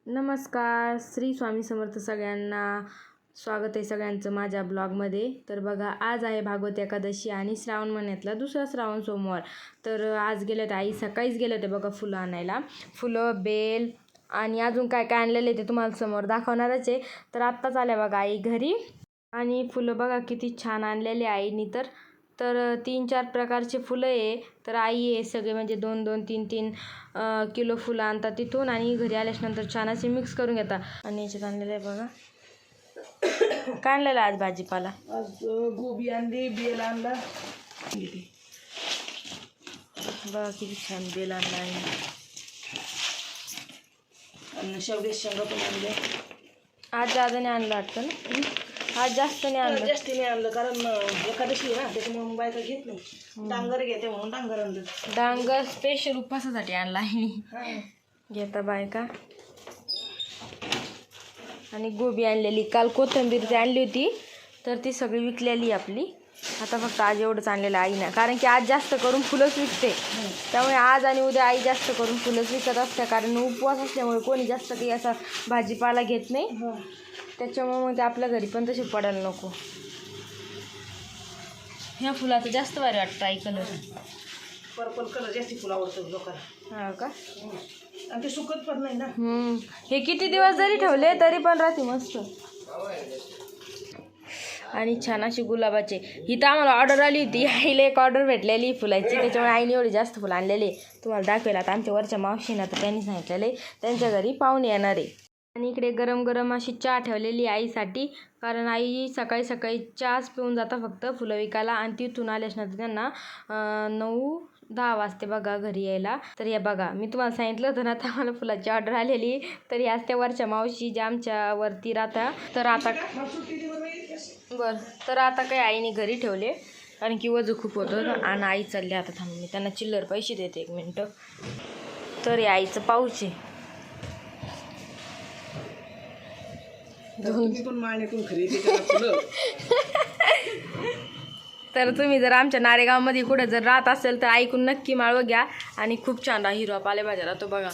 नमस्कार, श्री स्वामी समर्थ सगळ्यांना. स्वागत आहे सगळ्यांचं माझ्या ब्लॉगमध्ये. तर बघा, आज आहे भागवत एकादशी आणि श्रावण महिन्यातला दुसरा श्रावण सोमवार. तर आज गेले होते, आई सकाळीच गेले होते बघा फुलं आणायला. फुलं, बेल आणि अजून काय काय आणलेले ते तुम्हाला समोर दाखवणारच आहे. तर आत्ताच आल्या बघा आई घरी. आणि फुलं बघा किती छान आणलेले आईनी. तर 3-4 प्रकारचे फुलं आहे. तर आई आहे सगळे म्हणजे 2-2, 3-3 किलो फुलं आणतात तिथून आणि घरी आल्याच्यानंतर छान असे मिक्स करून घेतात. आणि याच्यात आणलेलं आहे बघा. काय आणलेलं आज भाजीपाला? आज गोबी आणली, बेल आणला. बघा किती छान बेल आणला आहे. आणि शेवग्याच्या शेंगा पण आणल्या. आज दादाने आणलं वाटतं ना. आज जास्त नाही आणलं. जास्तीने आणलं कारण एकादशी आहे ना, त्याच्यामुळे बायका घेत नाही. डांगर घेते म्हणून डांगर आणलं. डांगर स्पेशल उपवासासाठी आणला आहे घेता बायका. आणि गोबी आणलेली, काल कोथिंबीर ती आणली होती तर ती सगळी विकलेली आपली. आता फक्त आज एवढंच आणलेलं आईनं, कारण की आज जास्त करून फुलंच विकते. त्यामुळे आज आणि उद्या आई जास्त करून फुलंच विकत असते, कारण उपवास असल्यामुळे कोणी जास्त काही असा भाजीपाला घेत नाही. त्याच्यामुळे मग ते आपल्या घरी पण तसे पडायला नको. ह्या फुलाचं जास्त भारी वाटतं आई कलर. पर्पल कलर जास्ती फुलं आवडतं लोकांना. हा का? आणि ते सुकत पण नाही ना. हे किती दिवस जरी ठेवले तरी पण राहते मस्त. आणि छान अशी गुलाबाचे. इथं आम्हाला ऑर्डर आली होती, आईला एक ऑर्डर भेटलेली फुलाची, त्याच्यामुळे आईने एवढी जास्त फुलं आणलेली. तुम्हाला दाखवेल आता. आमच्या वरच्या मावशीना तर त्यांनी सांगितलेले त्यांच्या घरी पाहुणे येणार आहे. आणि इकडे गरम गरम अशी चहा ठेवलेली आईसाठी, कारण आई सकाळी सकाळी चहाच पिऊन जाता फक्त फुलं विकायला. आणि तिथून आल्याच्यानंतर त्यांना 9-10 वाजते बघा घरी यायला. तर या बघा, मी तुम्हाला सांगितलं होतं ना आता मला फुलाची ऑर्डर आलेली. तर या त्या वरच्या मावशी ज्या आमच्या वरती राहता. तर आता तर आता काही आईने घरी ठेवले कारण की वजू खूप होतं. आणि आई चालली आता. थांबून मी त्यांना चिल्लर पैसे देते 1 मिनटं. तर या आईचं पाऊच आहे. पण माळण्यातून खरेदी करा फुलं. तर तुम्ही जर आमच्या नारेगावमध्ये कुठं जर राहत असेल तर ऐकून नक्की माळवं घ्या. आणि खूप छान हिरवा पालेभाज्या राहतो बघा.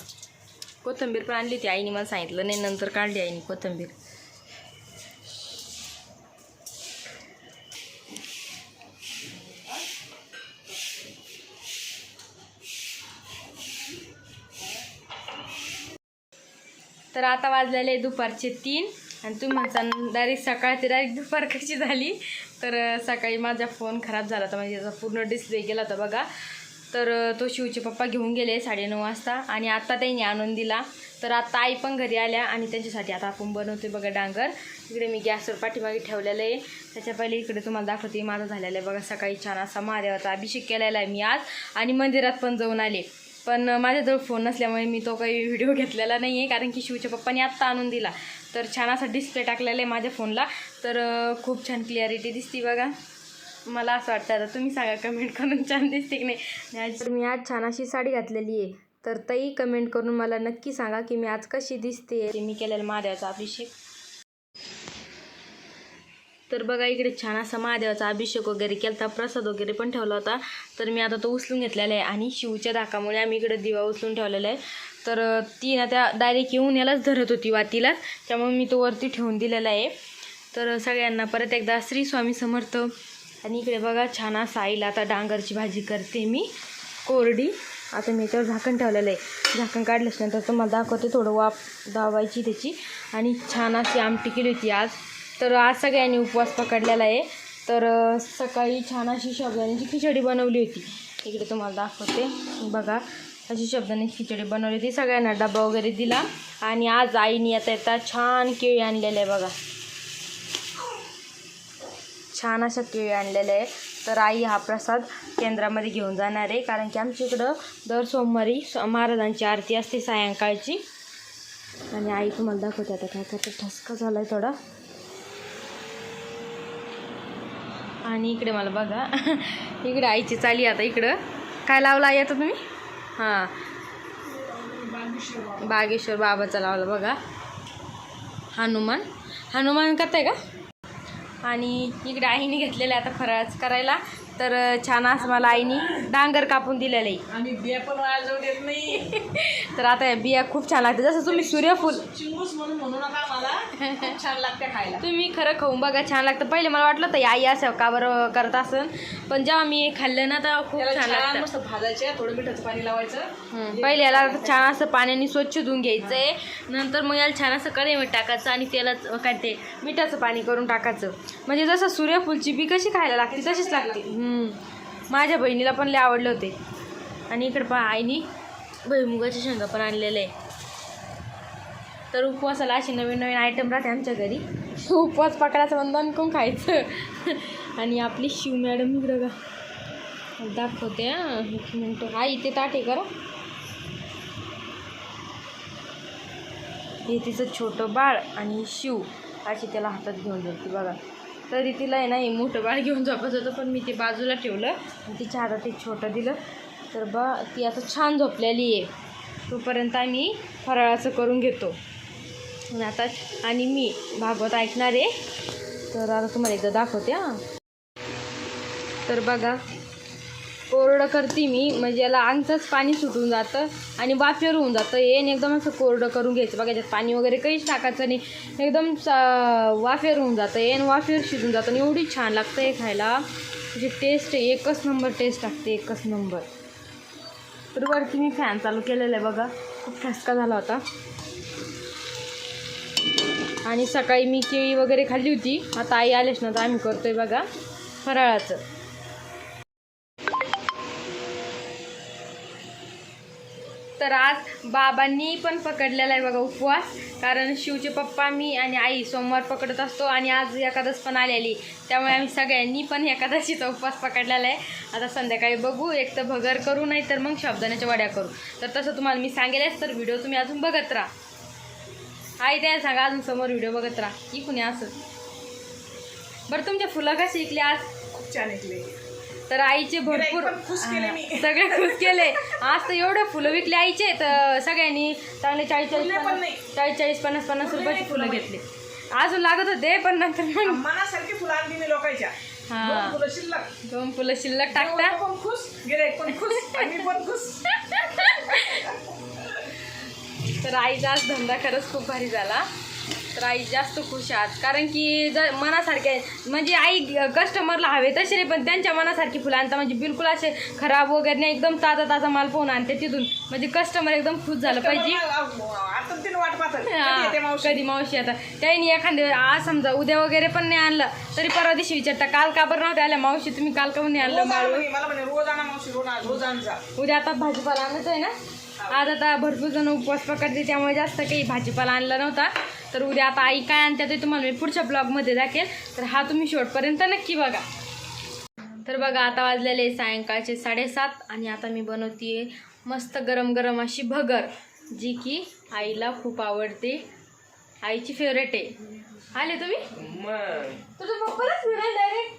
कोथिंबीर पण आणली ती आईने, मला सांगितलं नाही, नंतर काढली आईने कोथिंबीर. तर आता वाजलेले दुपारचे 3 आणि तुम्ही म्हणता डायरेक्ट सकाळची डायरेक्ट दुपार कशी झाली. तर सकाळी माझा फोन खराब झाला होता, म्हणजे त्याचा पूर्ण डिस्प्ले गेला होता बघा. तर तो शिवचे पप्पा घेऊन गेले 9:30 वाजता आणि आता त्यांनी आणून दिला. तर आता आई पण घरी आल्या आणि त्यांच्यासाठी आता आपण बनवतोय बघा डांगर. इकडे मी गॅसवर पाठीमागे ठेवलेलं आहे. त्याच्या पहिले इकडे तुम्हाला दाखवते माझं झालेलं आहे बघा. सकाळी छान असा महादेवाचा अभिषेक केलेला आहे मी आज. आणि मंदिरात पण जाऊन आले. पण माझ्याजवळ फोन नसल्यामुळे मी तो काही व्हिडिओ घेतलेला नाही आहे, कारण की शिवच्या पप्पांनी आत्ता आणून दिला. तर छान असा डिस्प्ले टाकलेला आहे माझ्या फोनला. तर खूप छान क्लिअरिटी दिसते बघा. मला असं वाटतं, आता तुम्ही सांगा कमेंट करून छान दिसते की नाही. तर मी आज छान अशी साडी घातलेली आहे. तर ताई कमेंट करून मला नक्की सांगा की मी आज कशी दिसते. मी केलेला महादेवाचा अभिषेक. तर बघा, इकडे छान असा महादेवाचा अभिषेक वगैरे केला, प्रसाद वगैरे पण ठेवला होता. तर मी आता तो उचलून घेतलेला आहे. आणि शिवच्या धाकामुळे आम्ही इकडे दिवा उचलून ठेवलेला आहे. तर ती ना त्या डायरेक्ट येऊन यालाच धरत होती वातीला, त्यामुळे मी तो वरती ठेवून दिलेला आहे. तर सगळ्यांना परत एकदा श्री स्वामी समर्थ. आणि इकडे बघा छान असा आईला आता डांगरची भाजी करते मी कोरडी. आता मी याच्यावर झाकण ठेवलेलं आहे. झाकण काढल्याच्यानंतर तुम्हाला दाखवते थोडं वाफ दावायची त्याची. आणि छान अशी आमटी केली होती आज. तर आज सगळ्यांनी उपवास पकडलेला आहे. तर सकाळी छान अशी साबुदाण्याची खिचडी बनवली होती. इकडे तुम्हाला दाखवते बघा, अशी साबुदाण्याची खिचडी बनवली होती. सगळ्यांना डबा वगैरे दिला. आणि आज आईने येता छान केळी आणलेलं आहे बघा. छान अशा केळी आणलेल्या आहे. तर आई हा प्रसाद केंद्रामध्ये घेऊन जाणार आहे, कारण की आमच्या इकडं दर सोमवारी महाराजांची आरती असते सायंकाळची. आणि आई तुम्हाला दाखवते आता काय करते. ठसका झाला आहे थोडा. आणि इकडे मला बघा इकडे आईची चाली. आता इकडं काय लावला येतं तुम्ही? हां, बागेश्वर बाबाचा लावला बघा. हनुमान करताय का? आणि इकडे आईने घेतलेलं आता फराळच करायला. तर छान असं मला आईनी डांगर कापून दिलेलं आहे. आम्ही बिया पण वाजवू देत नाही. तर आता या बिया खूप छान लागते. जसं तुम्ही सूर्यफूल चिंगूस म्हणून म्हणू नका मला, खूप छान लागते खायला. तुम्ही खरं खाऊन बघा, छान लागतं. पहिले मला वाटलं तर आई असं का बरं करत असन, पण जेव्हा मी खाल्लं ना तेव्हा खूप छान लागतं. मस्त भाजायचे, थोडं मिठाचं पाणी लावायचं. पहिले याला छान असं पाण्याने स्वच्छ धुवून घ्यायचंय. नंतर मग याला छान असं कढईमध्ये टाकायचं आणि त्याला काय ते मिठाचं पाणी करून टाकायचं. म्हणजे जसं सूर्यफूलची बी कशी खायला लागते तशीच लागते. माझ्या बहिणीला पण लय आवडले होते. आणि इकडे पहा आईनी भुईमुगाच्या शेंगा पण आणलेले आहे. तर उपवासाला असे नवीन नवीन आयटम राहते आमच्या घरी. उपवास पकडायचं बंधन कोण खायचं. आणि आपली शिव मॅडम इकडं का दाखवते. एक मिनटं आई ते ताटे करा. हे तिचं छोटं बाळ आणि शिव अशी त्याला हातात घेऊन जाते बघा. तरी तिला आहे ना हे मोठं बाळ घेऊन झोपत होतं, पण मी ते बाजूला ठेवलं आणि तिच्या हातात एक छोटं दिलं. तर ती आता छान झोपलेली आहे. तोपर्यंत आम्ही फराळाचं करून घेतो. आणि मी भागवत ऐकणार आहे. तर आता तुम्हाला एकदा दाखवते. तर बघा कोरडं करते मी, म्हणजे याला अंगचंच पाणी सुटून जातं आणि वाफेवर होऊन जातं. हे एकदम असं कोरडं करून घ्यायचं बघा. याच्यात पाणी वगैरे काहीच टाकायचं नाही, एकदम वाफेवर होऊन जातं हे आणि वाफेवर शिजून जातं आणि एवढी छान लागतं हे खायला. म्हणजे टेस्ट एकच नंबर टेस्ट लागते, एकच नंबर. तर वरती मी फॅन चालू केलेला आहे बघा, खूप ठसका झाला होता. आणि सकाळी मी केळी वगैरे खाल्ली होती. आता आई आलेच ना तर आम्ही करतोय बघा फराळाचं. तर आज बाबांनी पण पकडलेला आहे बघा उपवास, कारण शिवचे पप्पा, मी आणि आई सोमवार पकडत असतो आणि आज एकादश पण आलेली, त्यामुळे आम्ही सगळ्यांनी पण एकादशीचा उपवास पकडलेला आहे. आता संध्याकाळी बघू, एक तर भगर करू नाही तर मग साबुदाण्याच्या वड्या करू. तर तसं तुम्हाला मी सांगेलच, तर व्हिडिओ तुम्ही अजून बघत राहा. आई त्याला सांगा अजून समोर व्हिडिओ बघत राहा. इकून असं. बरं तुमचे फुलं कसे ऐकले आज? खूप छान ऐकले. तर आईचे भरपूर खुश केले मी. सगळे खुश केले. आज तर एवढे फुलं विकले आईचे, तर सगळ्यांनी चांगले 40-50 रुपयाची फुलं घेतली. अजून लागत होते पण नंतर मग मनासारखी फुलं आणली मी लोकांच्या. हा, दोन फुलं शिल्लक टाकता. पण खुश, गिऱ्हाईक पण खुश, आणि पण खुश. तर आईचा आज धंदा खरंच खूप भारी झाला. तर आई जास्त खुश आहे आज, कारण की जर मनासारखे म्हणजे आई कस्टमरला हवे तसे नाही, पण त्यांच्या मनासारखी फुलं आणता, म्हणजे बिलकुल असे खराब वगैरे नाही, एकदम ताजा ताजा माल पाहून आणते तिथून, म्हणजे कस्टमर एकदम खुश झालं पाहिजे. कधी मावशी आता त्याने एखाद्या आज समजा उद्या वगैरे पण नाही आणलं तरी परवा दिवशी विचारता काल का बरं नव्हते आल्या मावशी, तुम्ही काल का नाही आणलं माळू. उद्या आता भाजीपाला आणत आहे ना. आज आता भरपूर जण उपवास पकडते त्यामुळे जास्त काही भाजीपाला आणला नव्हता. तर उद्या आता आई काय आणते ते तुम्हाला मी पुढच्या ब्लॉगमध्ये दाखवेल, तर हा तुम्ही शेवटपर्यंत नक्की बघा. तर बघा आता वाजलेले सायंकाळचे 7:30 आणि आता मी बनवते मस्त गरम गरम अशी भगर, जी की आईला खूप आवडते, आईची फेवरेट आहे. आले तुम्ही? तुझं पप्पालाच डायरेक्ट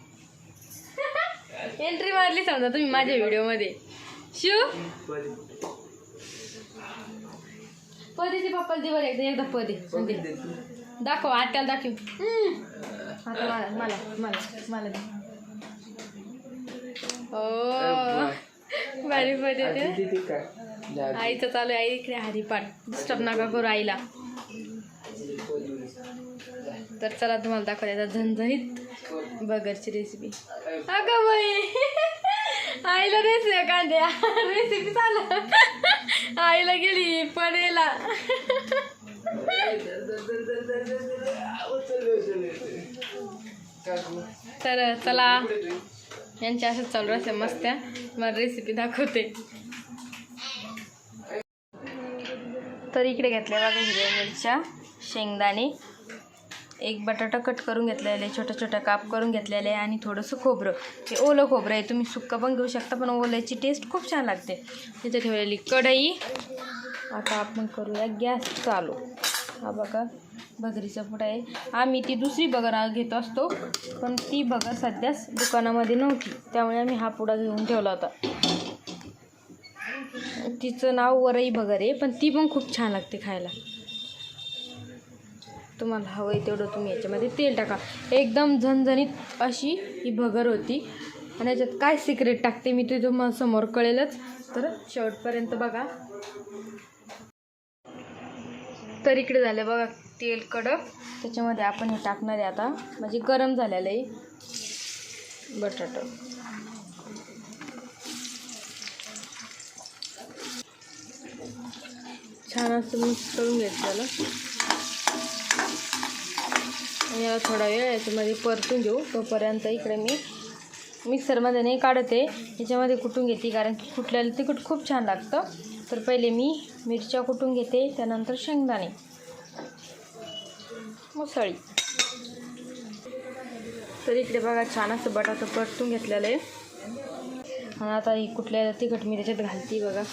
एंट्री मारली समजा तुम्ही माझ्या व्हिडिओमध्ये. शिव पदीचे पप्पाला दे बरं एकदा पदी दाखव, आत्याला दाखव. आता मला मला मला दे. हो भारी पदी ते आईचं चालू आहे. आई इकडे हरिपाठ, डिस्टर्ब नका करू आईला. तर चला तुम्हाला दाखवते झणझणीत बर्गरची रेसिपी. अगं बाई आईला रेसिपी कांद्या रेसिपी चालू, आईला गेली पडेला. तर चला यांच्या असंच चालू राहते मस्त. मला रेसिपी दाखवते. तर इकडे घेतल्या बघा हिरव्या मिरच्या, शेंगदाणे, एक बटाटा कट करून घेतलेले, छोट्या छोट्या काप करून घेतलेले आणि थोडंसं खोबरं. हे ओलं खोबरं आहे, तुम्ही सुक्का पण घेऊ शकता, पण ओल्याची टेस्ट खूप छान लागते. तिथे ठेवलेली कढई. आता आपण करूया गॅस चालू. हा बघा भगरीचा पुडा आहे. आम्ही ती दुसरी भगर घेत असतो, पण ती भगर सध्याच दुकानामध्ये नव्हती, त्यामुळे आम्ही हा पुडा घेऊन ठेवला होता. तिचं नाव वरई भगर आहे, पण ती पण खूप छान लागते खायला. तुम्हाला हवं आहे तेवढं तुम्ही याच्यामध्ये तेल टाका. एकदम झणझणीत अशी ही भगर होती. आणि याच्यात काय सिक्रेट टाकते मी ते तुम्हाला समोर कळेलच, तर शेवटपर्यंत बघा. तर इकडे झालं बघा तेल कडक, त्याच्यामध्ये आपण हे टाकणार आहे आता, म्हणजे गरम झालेलं आहे बटाटा. छान असं मिक्स करून घेतलेलं आणि याला थोडा वेळ याच्यामध्ये परतून घेऊ. तोपर्यंत इकडे मी मिक्सरमध्ये नाही काढते, याच्यामध्ये कुटून घेते, कारण की कुटलेलं तिखट खूप छान लागतं. तर पहिले मी मिरच्या कुटून घेते, त्यानंतर शेंगदाणे, मुसळी. तर इकडे बघा छान असं बटाटा परतून घेतलेलं आहे. आणि आता ही कुटलेलं तिखट मी त्याच्यात घालते बघा.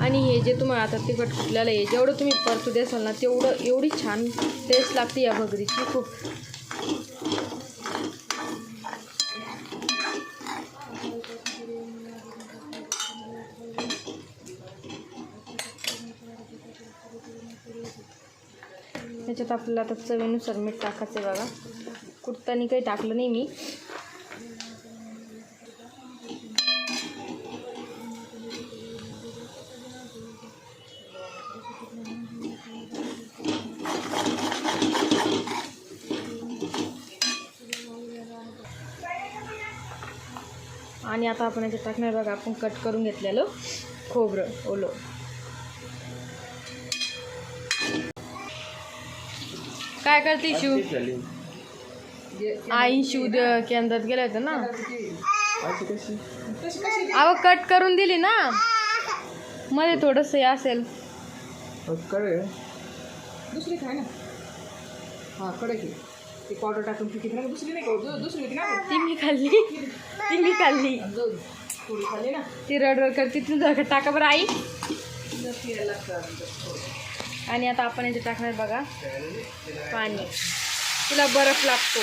आणि हे जे तुम्हाला आता तिखट कुटलेलं आहे, जेवढं तुम्ही परतू द्याल ना तेवढं एवढी छान टेस्ट लागते या भगरीची खूप. त्याच्यात आपल्याला आता चवीनुसार मीठ टाकायचं आहे बघा. कुटताना काही टाकलं नाही मी. आणि आता आपण याच्यात टाकणार बघा आपण कट करून घेतलेलं खोबरं ओलं. काय करते शिव? आई शिव केंद्रात गेलं होतं ना, अहो कट करून दिली ना, मध्ये थोडंसं हे असेल. दुसरी खाय ना. हां कडक आहे ती पावडर टाकून ती किती दुसरी नाही का, दुसरी होती ना ती मी खाल्ली, थोडी खाल्ली ना. ती रडरड करते. तुझं टाका बरं आई. आणि आता आपण याच्यात टाकणार बघा पाणी, तिला बर्फ लागतो.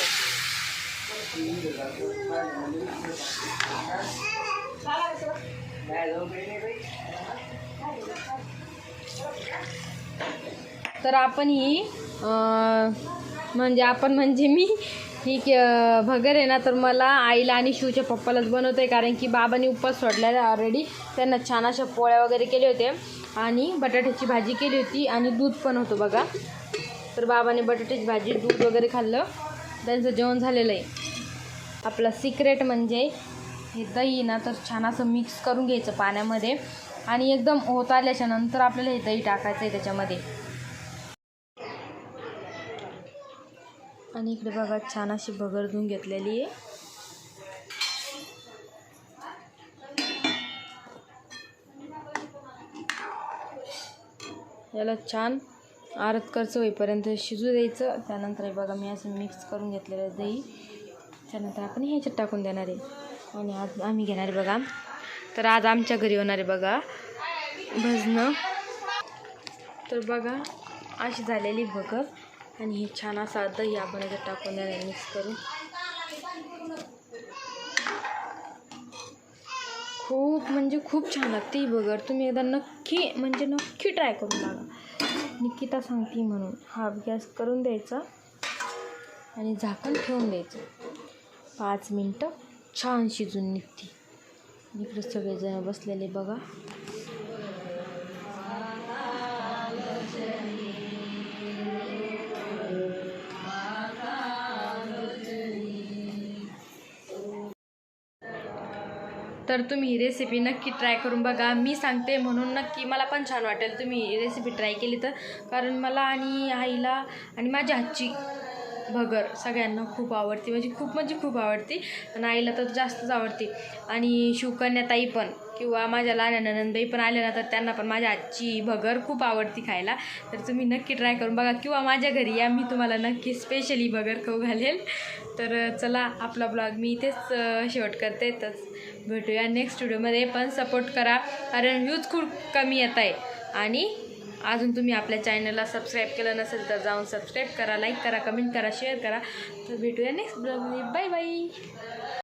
तर आपण ही म्हणजे मी ही भगर आहे ना, तर मला आईला आणि शिवच्या पप्पालाच बनवतं आहे, कारण की बाबांनी उपवास सोडलेला ऑलरेडी. त्यांना छान अशा पोळ्या वगैरे केले होते आणि बटाट्याची भाजी केली होती आणि दूध पण होतं बघा. तर बाबाने बटाट्याची भाजी दूध वगैरे खाल्लं, त्यांचं जेवण झालेलं आहे. आपला सिक्रेट म्हणजे हे दही ना, तर छान असं मिक्स करून घ्यायचं पाण्यामध्ये आणि एकदम होत आल्याच्या नंतर आपल्याला हे दही टाकायचं आहे त्याच्यामध्ये. आणि इकडे बघा छान अशी भगर धुवून घेतलेली आहे. याला छान आरत करचं होईपर्यंत शिजू द्यायचं. त्यानंतर हे बघा मी असं मिक्स करून घेतलेलं आहे दही. त्यानंतर आपण ह्याच्यात टाकून देणार आहे. आणि आज आम्ही घेणार आहे बघा, तर आज आमच्या घरी होणार आहे बघा भजनं. तर बघा अशी झालेली भगर आणि हे छान असा दही आपण याच्यात टाकून देणार आहे मिक्स करून. खूप म्हणजे खूप छान लागते ही भगर. तुम्ही एकदा नक्की ट्राय करून बघा. निकिता सांगते म्हणून. हा गॅस करून द्यायचा आणि झाकण ठेवून द्यायचं. 5 मिनटं छान शिजून निघते. इकडे सगळेजण बसलेले बघा. तर तुम्ही ही रेसिपी नक्की ट्राय करून बघा. मी सांगते म्हणून नक्की मला पण छान वाटेल तुम्ही ही रेसिपी ट्राय केली तर, कारण मला आणि आईला आणि माझ्या हातची भगर सगळ्यांना खूप आवडते, म्हणजे खूप आवडते. आणि आईला तर जास्तच आवडते. आणि शिवकन्याताई पण किंवा माझ्या लहान नणंदबाई पण आल्या ना, तर त्यांना पण माझ्या हातची भगर खूप आवडती खायला. तर तुम्ही नक्की ट्राय करून बघा किंवा माझ्या घरी या, मी तुम्हाला नक्की स्पेशली भगर खाऊ घालेल. तर चला आपला ब्लॉग मी इथेच शेवट करते. तर भेटूया नेक्स्ट व्हिडिओमध्ये. पण सपोर्ट करा, कारण व्ह्यूज खूप कमी येत आहे. आणि अजून तुम्ही आपल्या चॅनलला सबस्क्राईब केलं नसेल तर जाऊन सबस्क्राईब करा, लाईक करा, कमेंट करा, शेअर करा. तर भेटूया नेक्स्ट ब्लॉगमध्ये. Bye bye.